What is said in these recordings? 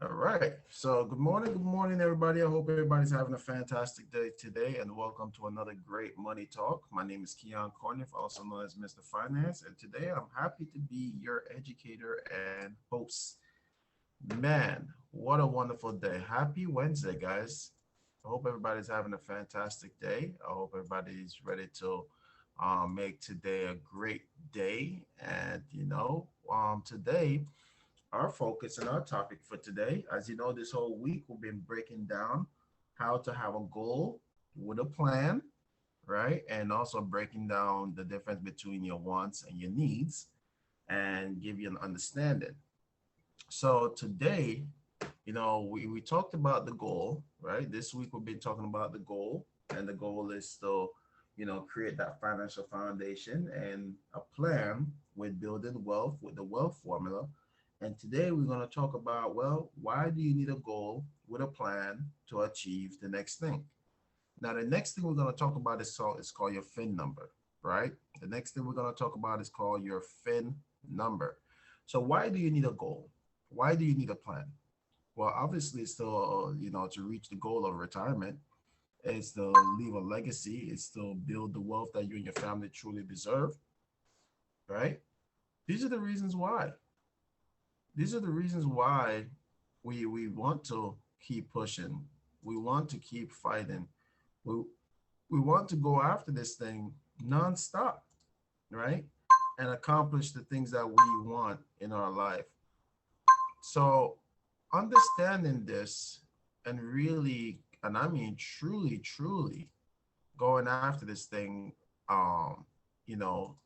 All right. So good morning, everybody. I hope everybody's having a fantastic day today, and welcome to another great money talk. My name is Keon Corniff, also known as Mr. Finance, and today I'm happy to be your educator and host. Man, what a wonderful day! Happy Wednesday, guys. I hope everybody's having a fantastic day. I hope everybody's ready to make today a great day. And today our focus and our topic for today. As you know, this whole week we've been breaking down how to have a goal with a plan, right? And also breaking down the difference between your wants and your needs and give you an understanding. So today, we talked about the goal, right? This week we've been talking about the goal, and the goal is to, create that financial foundation and a plan with building wealth with the wealth formula. And today we're going to talk about, well, why do you need a goal with a plan to achieve the next thing? Now, the next thing we're going to talk about is called your FIN number, right? The next thing we're going to talk about is called your FIN number. So why do you need a goal? Why do you need a plan? Well, obviously, it's still, to reach the goal of retirement. It's to leave a legacy. It's to build the wealth that you and your family truly deserve, right? These are the reasons why. These are the reasons why we want to keep pushing. We want to keep fighting. We, we want to go after this thing nonstop, right? And accomplish the things that we want in our life. So understanding this and really, and I mean truly going after this thing,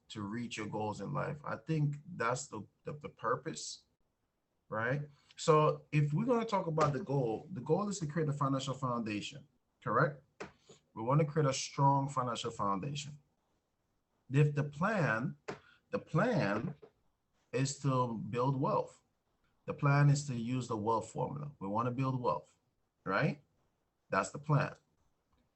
to reach your goals in life. I think that's the purpose, right? So if we're going to talk about the goal is to create a financial foundation, correct? We want to create a strong financial foundation. If the plan is to build wealth. The plan is to use the wealth formula. We want to build wealth, right? That's the plan.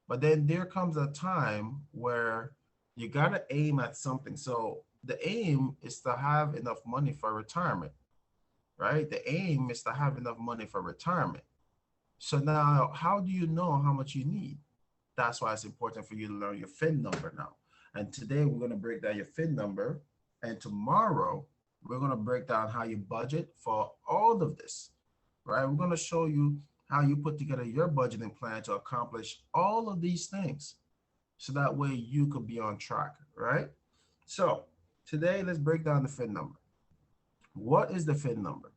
But then there comes a time where you got to aim at something. So the aim is to have enough money for retirement, right? The aim is to have enough money for retirement. So now, how do you know how much you need? That's why it's important for you to learn your FIN number now. And today we're going to break down your FIN number. And tomorrow we're going to break down how you budget for all of this, right? We're going to show you how you put together your budgeting plan to accomplish all of these things. So that way you could be on track, right? So today let's break down the FIN number. What is the FIN number?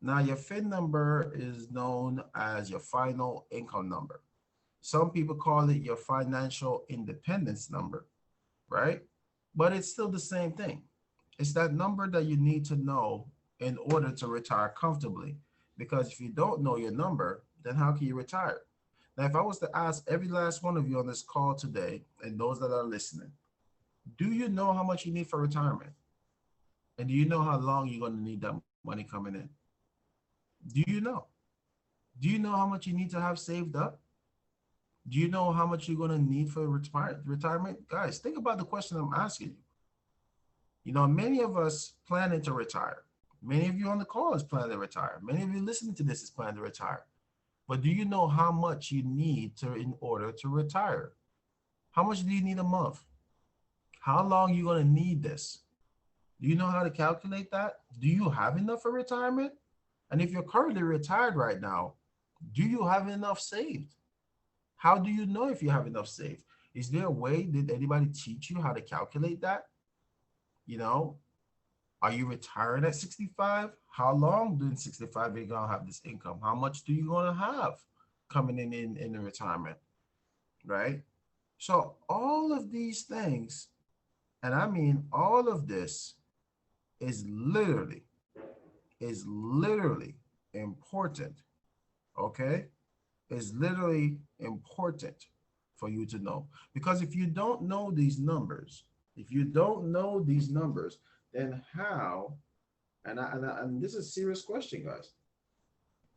Now your FIN number is known as your final income number. Some people call it your financial independence number, right? But it's still the same thing. It's that number that you need to know in order to retire comfortably. Because if you don't know your number, then how can you retire? Now, if I was to ask every last one of you on this call today and those that are listening, do you know how much you need for retirement? And do you know how long you're going to need that money coming in? Do you know? Do you know how much you need to have saved up? Do you know how much you're going to need for retirement? Guys, think about the question I'm asking you. Many of us planning to retire. Many of you on the call is planning to retire. Many of you listening to this is planning to retire. But do you know how much you need in order to retire? How much do you need a month? How long are you going to need this? Do you know how to calculate that? Do you have enough for retirement? And if you're currently retired right now, do you have enough saved? How do you know if you have enough saved? Is there a way? Did anybody teach you how to calculate that? You know, are you retiring at 65? How long doing 65 are you gonna have this income? How much do you gonna have coming in the retirement, right? So all of these things, and I mean all of this is literally important, okay? Is literally important for you to know. Because if you don't know these numbers, if you don't know these numbers, then how, and this is a serious question, guys,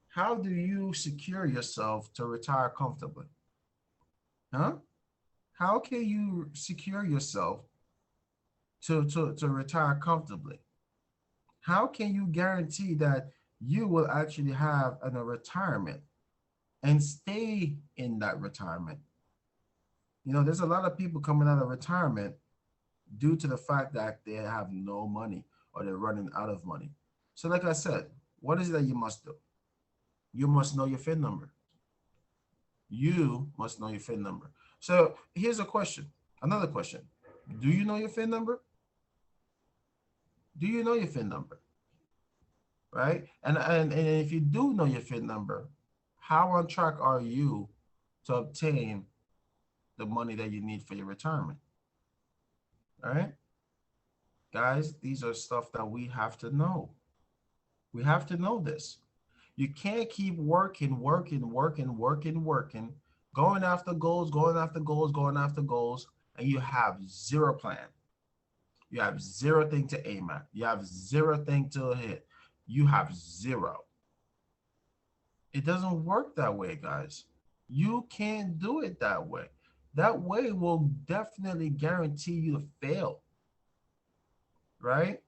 how do you secure yourself to retire comfortably? Huh? How can you secure yourself to retire comfortably? How can you guarantee that you will actually have a retirement and stay in that retirement. There's a lot of people coming out of retirement due to the fact that they have no money or they're running out of money. So, like I said, what is it that you must do? You must know your FIN number. You must know your FIN number. So, here's a question, another question. Do you know your FIN number? Do you know your FIN number? Right? And if you do know your FIN number, how on track are you to obtain the money that you need for your retirement? All right? Guys, these are stuff that we have to know. We have to know this. You can't keep working, going after goals, going after goals, and you have zero plan. You have zero thing to aim at. You have zero thing to hit. You have zero. It doesn't work that way, guys. You can't do it that way. That way will definitely guarantee you to fail, right?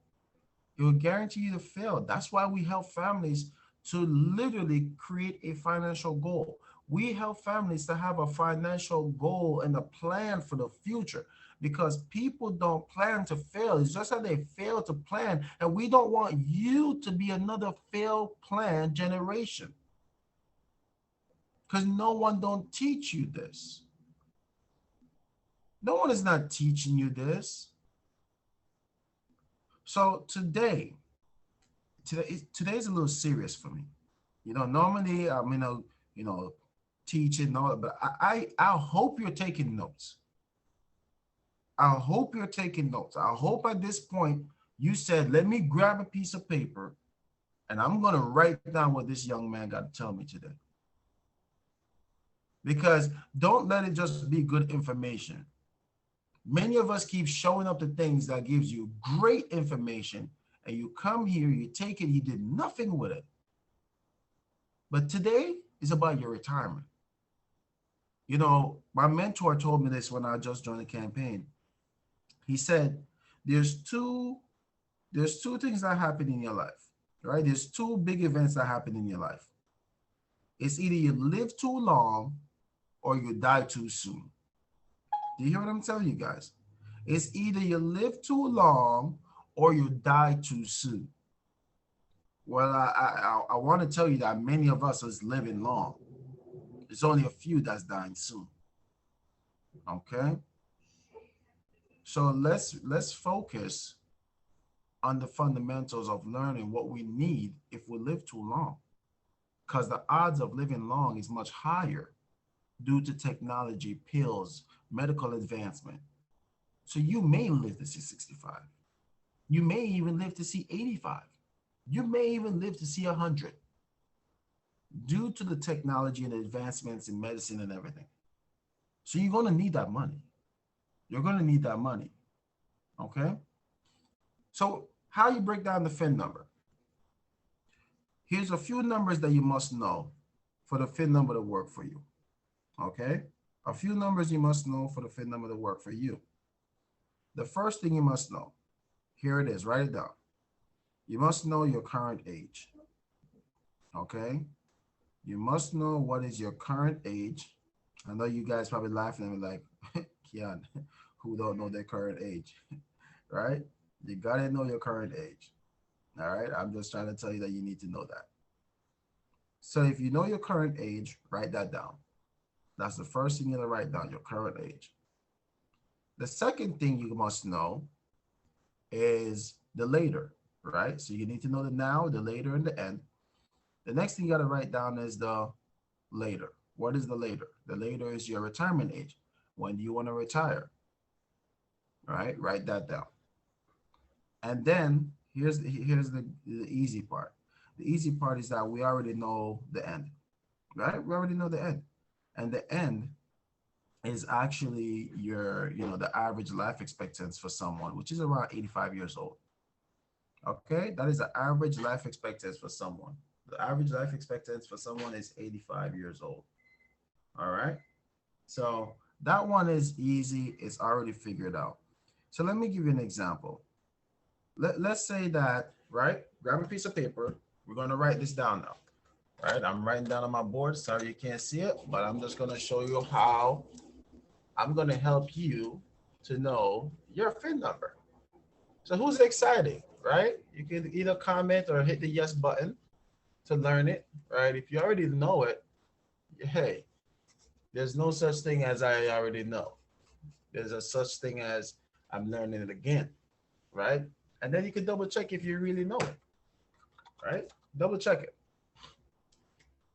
It will guarantee you to fail. That's why we help families to literally create a financial goal. We help families to have a financial goal and a plan for the future, because people don't plan to fail. It's just that they fail to plan. And we don't want you to be another failed plan generation, because no one don't teach you this. No one is not teaching you this. So today's a little serious for me. Normally I'm teaching, all, but I hope you're taking notes. I hope you're taking notes. I hope at this point you said, let me grab a piece of paper and I'm gonna write down what this young man got to tell me today. Because don't let it just be good information. Many of us keep showing up to things that gives you great information, and you come here, you take it, you did nothing with it. But today is about your retirement. My mentor told me this when I just joined the campaign. He said, there's two things that happen in your life, right? There's two big events that happen in your life. It's either you live too long or you die too soon. Do you hear what I'm telling you guys? It's either you live too long or you die too soon. Well, I want to tell you that many of us is living long. It's only a few that's dying soon. Okay? So let's focus on the fundamentals of learning what we need if we live too long. Because the odds of living long is much higher due to technology, pills, medical advancement. So you may live to see 65. You may even live to see 85. You may even live to see 100 due to the technology and advancements in medicine and everything. So you're going to need that money. You're going to need that money. Okay? So how you break down the FIN number? Here's a few numbers that you must know for the FIN number to work for you. Okay? A few numbers you must know for the FIN number to work for you. The first thing you must know, here it is, write it down. You must know your current age. Okay? You must know what is your current age. I know you guys probably laughing at me like, Kian, who don't know their current age, right? You gotta know your current age. All right? I'm just trying to tell you that you need to know that. So if you know your current age, write that down. That's the first thing you gotta write down, your current age. The second thing you must know is the later, right? So you need to know the now, the later, and the end. The next thing you got to write down is the later. What is the later? The later is your retirement age. When do you want to retire? All right, write that down. And then here's the easy part. The easy part is that we already know the end, right? We already know the end. And the end is actually the average life expectancy for someone, which is around 85 years old. Okay, that is the average life expectancy for someone. The average life expectancy for someone is 85 years old. All right, so that one is easy. It's already figured out. So let me give you an example. Let's say that, right? Grab a piece of paper We're going to write this down now. All right, I'm writing down on my board. Sorry you can't see it, but I'm just going to show you how I'm going to help you to know your FIN number. So who's excited, right? You can either comment or hit the yes button to learn it, right? If you already know it, hey, there's no such thing as I already know. There's a such thing as I'm learning it again, right? And then you can double check if you really know it, right? Double check it.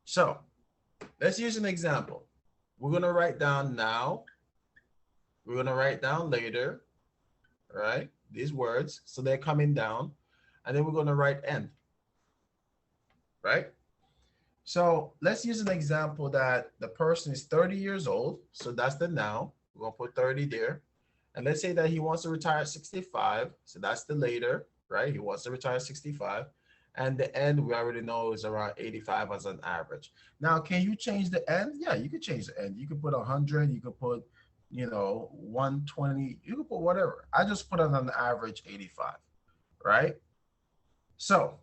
So let's use an example. We're going to write down now. We're going to write down later, right? These words. So they're coming down. And then we're going to write end, right? So let's use an example that the person is 30 years old. So that's the now. We're going to put 30 there. And let's say that he wants to retire at 65. So that's the later, right? He wants to retire at 65. And the end, we already know, is around 85 as an average. Now, can you change the end? Yeah, you could change the end. You could put 100. You could put, 120. You could put whatever. I just put it on the average 85, right? So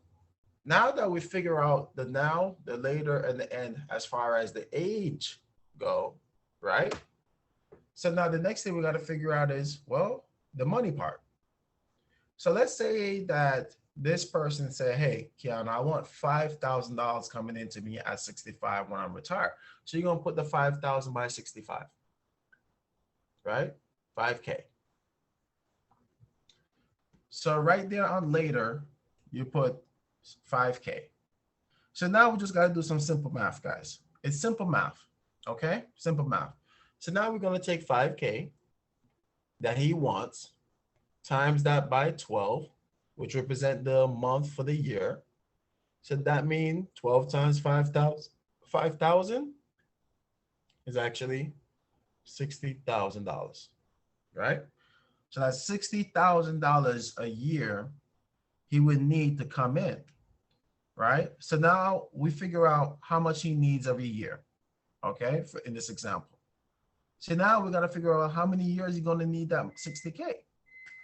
now that we figure out the now, the later, and the end as far as the age go, right? So now the next thing we got to figure out is, well, the money part. So let's say that this person said, hey, Keanu, I want $5,000 coming into me at 65 when I'm retired. So you're going to put the 5,000 by 65, right? 5K. So right there on later, you put 5K. So now we just got to do some simple math, guys. It's simple math, okay? Simple math. So now we're going to take 5K that he wants, times that by 12, which represent the month for the year. So that means 12 times 5,000 is actually $60,000, right? So that's $60,000 a year he would need to come in, right? So now we figure out how much he needs every year, okay, in this example. So now we got to figure out how many years he's going to need that 60K.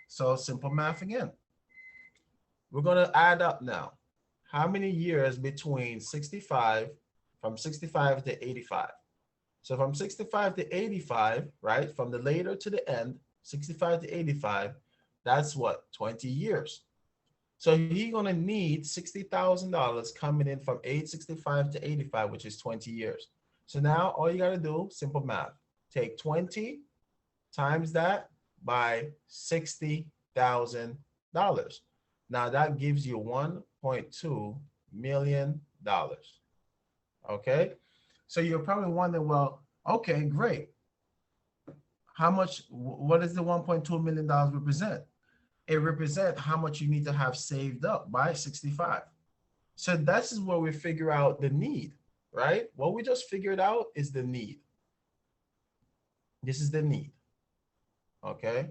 So simple math again. We're going to add up now. How many years between 65, from 65 to 85? So from 65 to 85, right, from the later to the end, 65 to 85, that's what, 20 years. So he's going to need $60,000 coming in from age 65 to 85, which is 20 years. So now all you got to do, simple math, take 20 times that by $60,000. Now that gives you $1.2 million. Okay. So you're probably wondering, well, okay, great. How much, what does the $1.2 million represent? It represents how much you need to have saved up by 65. So this is where we figure out the need, right? What we just figured out is the need. This is the need. Okay.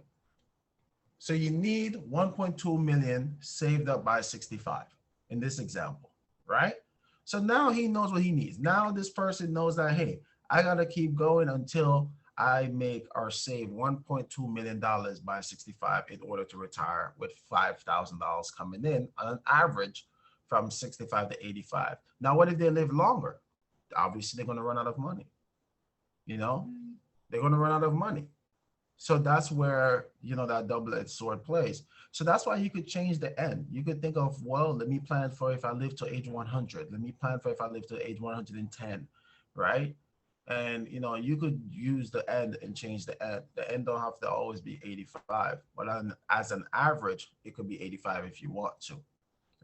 So you need 1.2 million saved up by 65 in this example, right? So now he knows what he needs. Now this person knows that, hey, I got to keep going until I make or save $1.2 million by 65 in order to retire with $5,000 coming in on an average from 65 to 85. Now, what if they live longer? Obviously, they're going to run out of money. They're going to run out of money. So that's where, that double-edged sword plays. So that's why you could change the end. You could think of, well, let me plan for if I live to age 100. Let me plan for if I live to age 110, right? And, you could use the end and change the end. The end don't have to always be 85, but as an average, it could be 85 if you want to,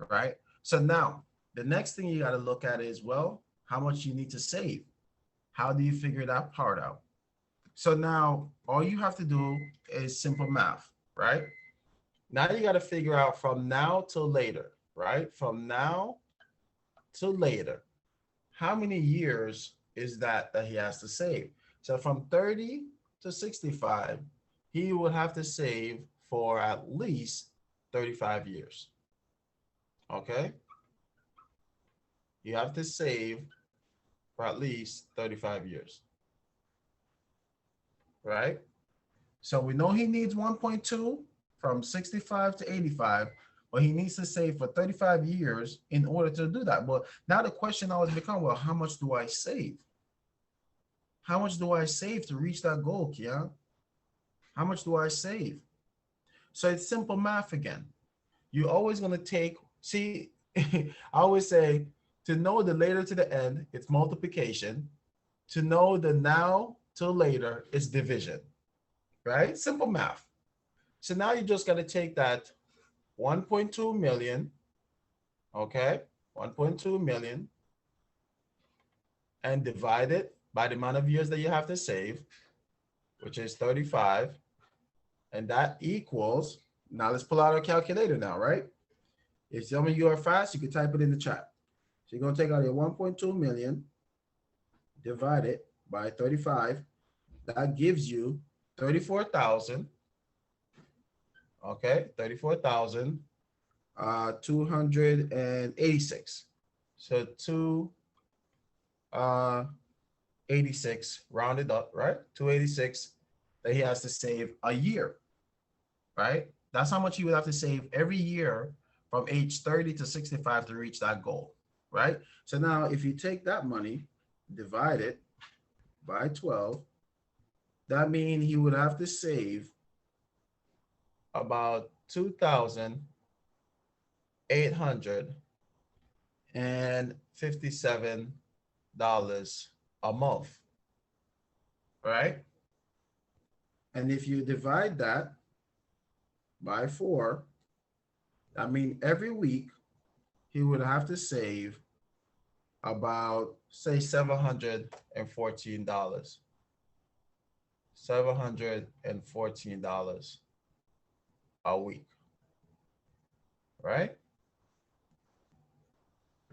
right? So now the next thing you got to look at is, well, how much you need to save. How do you figure that part out? So now all you have to do is simple math, right? Now you got to figure out from now till later, right? From now till later, how many years is that he has to save? So from 30 to 65, he would have to save for at least 35 years. Okay? You have to save for at least 35 years. Right? So we know he needs 1.2 from 65 to 85. But he needs to save for 35 years in order to do that. But now the question always becomes, well, how much do I save? How much do I save to reach that goal, Kian? How much do I save? So it's simple math again. You're always going to take, see, I always say to know the later to the end, it's multiplication. To know the now till later is division, right? Simple math. So now you just got to take that 1.2 million, okay? 1.2 million and divide it by the amount of years that you have to save, which is 35. And that equals, now let's pull out our calculator now, right? If some of you are fast, you can type it in the chat. So you're going to take out your 1.2 million, divide it by 35. That gives you 34,000. Okay, 34,286. So 286 rounded up, right? 286 that he has to save a year, right? That's how much he would have to save every year from age 30 to 65 to reach that goal, right? So now if you take that money, divide it by 12, that means he would have to save about $2,857 a month, right? And if you divide that by 4, I mean every week he would have to save about, say, $714. $714 a week, right?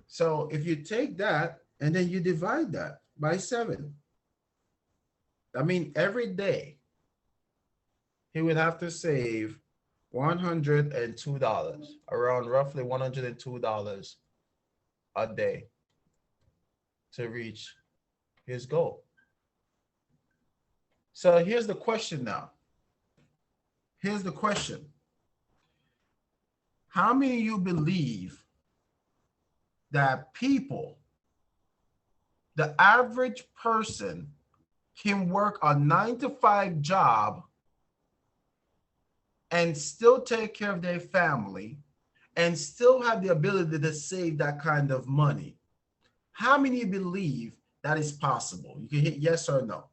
So if you take that and then you divide that by 7, I mean every day he would have to save $102, around roughly $102 a day to reach his goal. So here's the question now. Here's the question. How many of you believe that people, the average person, can work a 9-to-5 job and still take care of their family and still have the ability to save that kind of money? How many believe that is possible? You can hit yes or no,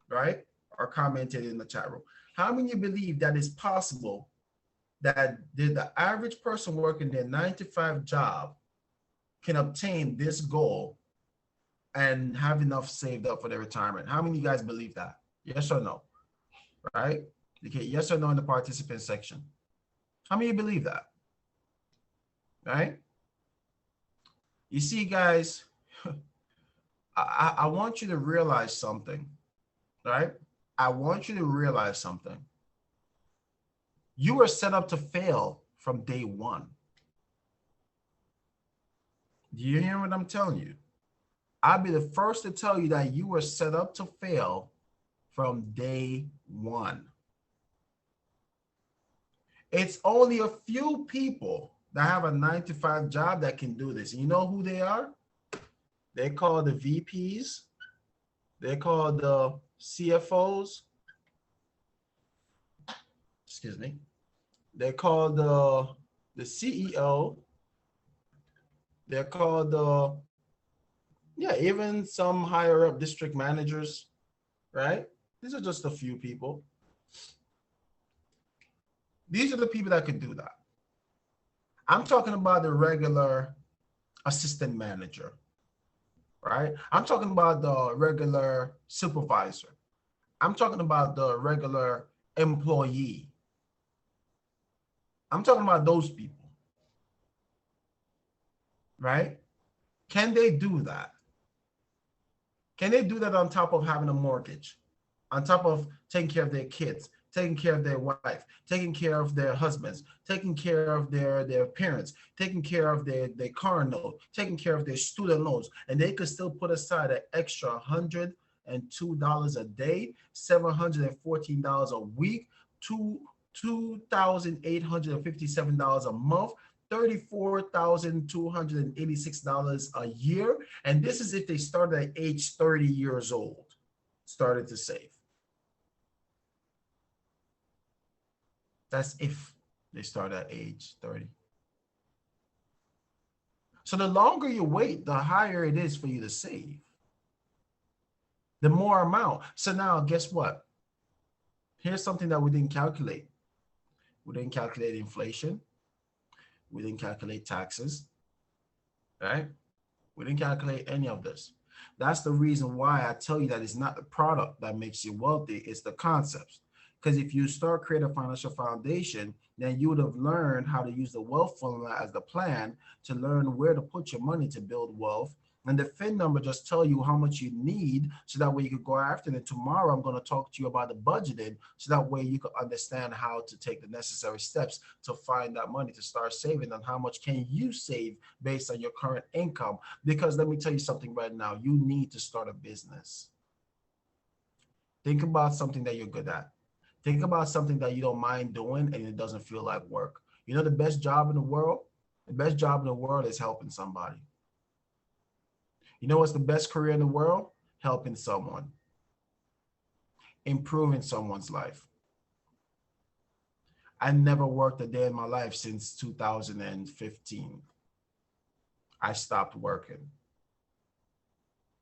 right? Or comment it in the chat room. How many believe that is possible, that the average person working their 9-to-5 job can obtain this goal and have enough saved up for their retirement? How many of you guys believe that? Yes or no, right? Okay, yes or no in the participant section. How many believe that, right? You see, guys, I want you to realize something, right? I want you to realize something. You were set up to fail from day one. Do you hear what I'm telling you? I'll be the first to tell you that you were set up to fail from day one. It's only a few people that have a 9-to-5 job that can do this. You know who they are? They're called the VPs. They're called the CFOs. Excuse me. They're called the CEO. They're called yeah, even some higher up district managers, right? These are just a few people. These are the people that could do that. I'm talking about the regular assistant manager, right? I'm talking about the regular supervisor. I'm talking about the regular employee. I'm talking about those people, right? Can they do that? Can they do that on top of having a mortgage, on top of taking care of their kids, taking care of their wife, taking care of their husbands, taking care of their parents, taking care of their car note, taking care of their student loans, and they could still put aside an extra $102 a day, $714 a week, $2,857 a month, $34,286 a year. And this is if they started at age 30 years old, started to save. That's if they start at age 30. So the longer you wait, the higher it is for you to save. The more amount. So now guess what? Here's something that we didn't calculate. We didn't calculate inflation. We didn't calculate taxes, right? We didn't calculate any of this. That's the reason why I tell you that it's not the product that makes you wealthy, it's the concepts. Because if you start creating a financial foundation, then you would have learned how to use the wealth formula as the plan to learn where to put your money to build wealth. And the FIN number just tell you how much you need, so that way you could go after it. And tomorrow I'm going to talk to you about the budgeting, so that way you can understand how to take the necessary steps to find that money to start saving, and how much can you save based on your current income. Because let me tell you something right now, you need to start a business. Think about something that you're good at. Think about something that you don't mind doing and it doesn't feel like work. You know the best job in the world? The best job in the world is helping somebody. You know what's the best career in the world? Helping someone. Improving someone's life. I never worked a day in my life since 2015. I stopped working.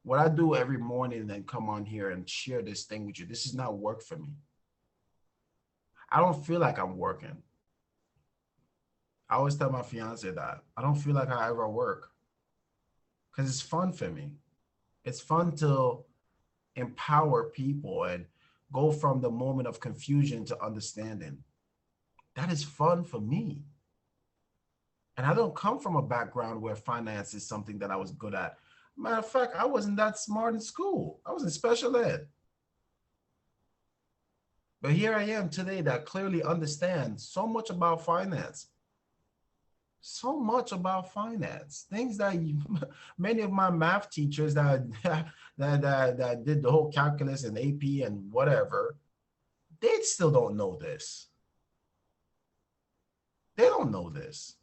What I do every morning and then come on here and share this thing with you, this is not work for me. I don't feel like I'm working. I always tell my fiance that I don't feel like I ever work, because it's fun for me. It's fun to empower people and go from the moment of confusion to understanding. That is fun for me. And I don't come from a background where finance is something that I was good at. Matter of fact, I wasn't that smart in school. I was in special ed. But here I am today that clearly understands so much about finance. So much about finance. Things that many of my math teachers that did the whole calculus and AP and whatever, they still don't know this. They don't know this.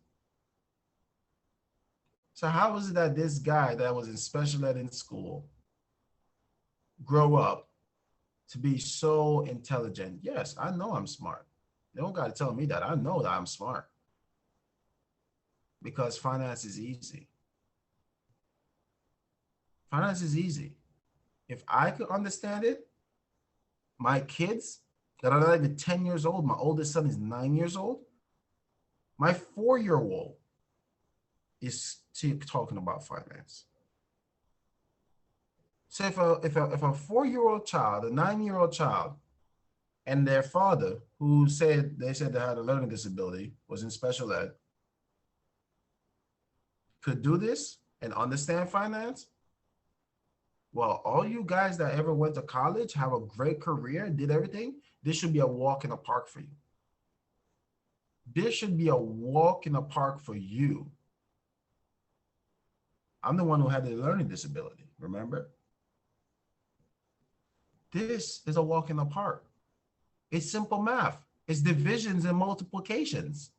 So how is it that this guy that was in special ed in school grow up to be so intelligent? Yes, I know I'm smart. They don't got to tell me that. I know that I'm smart. Because finance is easy. Finance is easy. If I could understand it, my kids that are not even 10 years old, my oldest son is 9 years old, my 4-year-old is talking about finance. So if a 4-year-old child, a 9-year-old child, and their father, who said they had a learning disability, was in special ed, could do this and understand finance, well, all you guys that ever went to college, have a great career, did everything, this should be a walk in the park for you. This should be a walk in the park for you. I'm the one who had the learning disability, remember? This is a walk in the park. It's simple math. It's divisions and multiplications.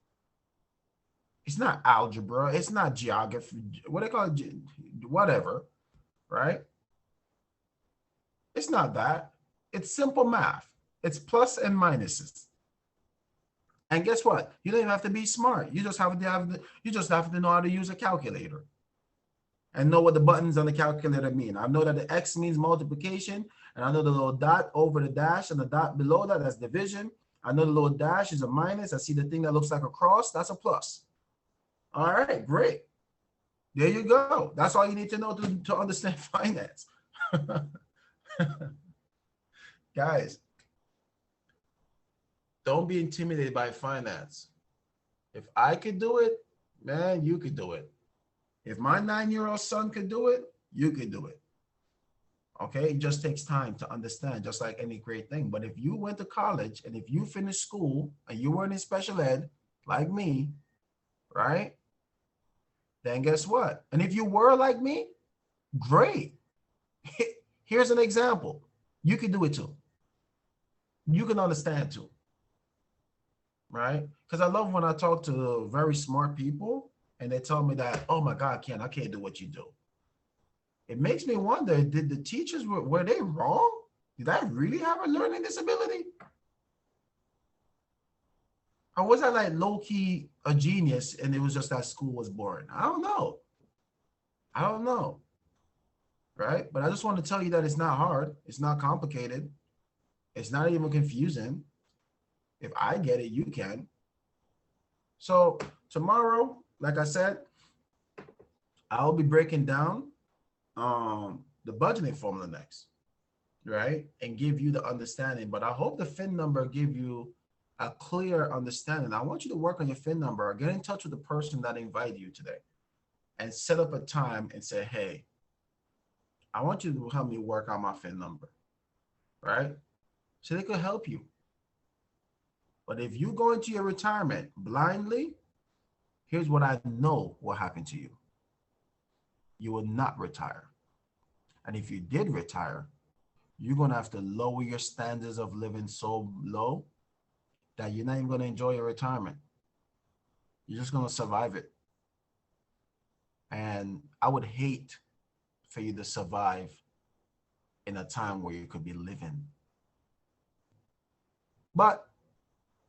It's not algebra. It's not geography. What they call it? Whatever, right? It's not that. It's simple math. It's plus and minuses. And guess what? You don't even have to be smart. You just have to know how to use a calculator and know what the buttons on the calculator mean. I know that the X means multiplication, and I know the little dot over the dash and the dot below that, that's division. I know the little dash is a minus. I see the thing that looks like a cross, that's a plus. All right, great. There you go. That's all you need to know to understand finance. Guys, don't be intimidated by finance. If I could do it, man, you could do it. If my 9-year-old son could do it, you could do it. Okay, it just takes time to understand, just like any great thing. But if you went to college and if you finished school and you weren't in special ed, like me, right? Then guess what? And if you were like me, great. Here's an example. You can do it too. You can understand too. right? Because I love when I talk to very smart people and they tell me that, oh my God, Ken, I can't do what you do. It makes me wonder, did the teachers, were they wrong? Did I really have a learning disability? Or was I like low-key a genius and it was just that school was boring? I don't know. I don't know, right? But I just want to tell you that it's not hard. It's not complicated. It's not even confusing. If I get it, you can. So tomorrow, like I said, I'll be breaking down the budgeting formula next, right? And give you the understanding. But I hope the FIN number give you a clear understanding. I want you to work on your FIN number or get in touch with the person that invited you today and set up a time and say, hey, I want you to help me work on my FIN number, right? So they could help you. But if you go into your retirement blindly, here's what I know will happen to you. You will not retire. And if you did retire, you're going to have to lower your standards of living so low that you're not even going to enjoy your retirement. You're just going to survive it. And I would hate for you to survive in a time where you could be living. But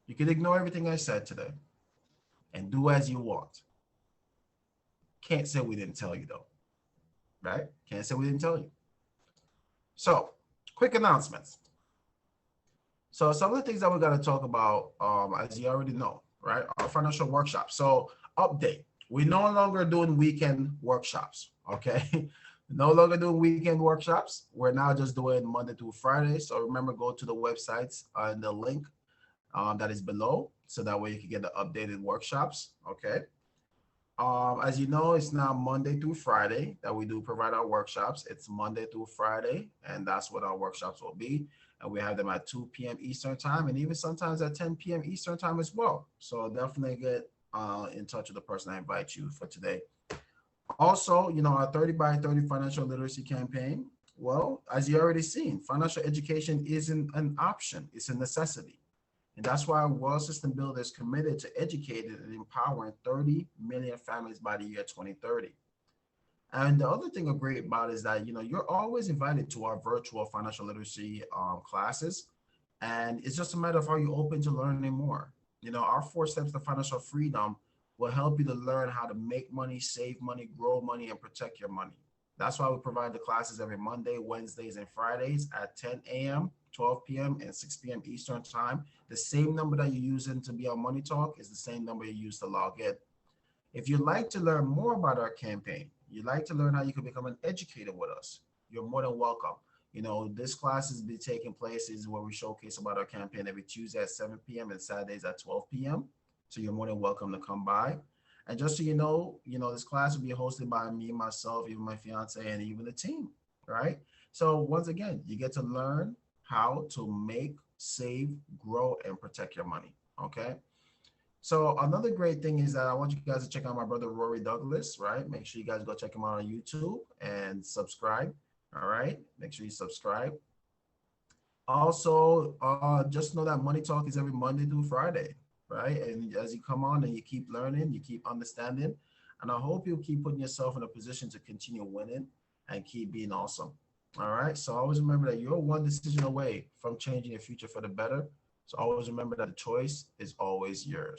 you can ignore everything I said today and do as you want. Can't say we didn't tell you though, right? Can't say we didn't tell you. So quick announcements. So some of the things that we're going to talk about, as you already know, right, our financial workshop. So update, we're no longer doing weekend workshops, okay? No longer doing weekend workshops. We're now just doing Monday through Friday. So remember, go to the websites and the link that is below, so that way you can get the updated workshops, okay? As you know, it's now Monday through Friday that we do provide our workshops. It's Monday through Friday, and that's what our workshops will be. And we have them at 2 p.m. Eastern time, and even sometimes at 10 p.m. Eastern time as well. So definitely get in touch with the person I invite you for today. Also, you know, our 30 by 30 financial literacy campaign. Well, as you already seen, financial education isn't an option, it's a necessity. And that's why World System Builder is committed to educating and empowering 30 million families by the year 2030. And the other thing great about it is that, you know, you're always invited to our virtual financial literacy classes. And it's just a matter of, are you open to learning more? You know, our 4 steps to financial freedom will help you to learn how to make money, save money, grow money, and protect your money. That's why we provide the classes every Monday, Wednesdays, and Fridays at 10 a.m., 12 p.m., and 6 p.m. Eastern time. The same number that you're using to be on Money Talk is the same number you use to log in. If you'd like to learn more about our campaign, you'd like to learn how you can become an educator with us, you're more than welcome. You know, this class is be taking places where we showcase about our campaign every Tuesday at 7 p.m. and Saturdays at 12 p.m. So you're more than welcome to come by. And just so you know, this class will be hosted by me, myself, even my fiance, and even the team, right? So once again, you get to learn how to make, save, grow, and protect your money, okay? So another great thing is that I want you guys to check out my brother Rory Douglas, right? Make sure you guys go check him out on YouTube and subscribe. All right, make sure you subscribe. Also, just know that Money Talk is every Monday through Friday, right? And as you come on and you keep learning, you keep understanding, and I hope you'll keep putting yourself in a position to continue winning and keep being awesome. All right. So always remember that you're one decision away from changing your future for the better. So always remember that the choice is always yours.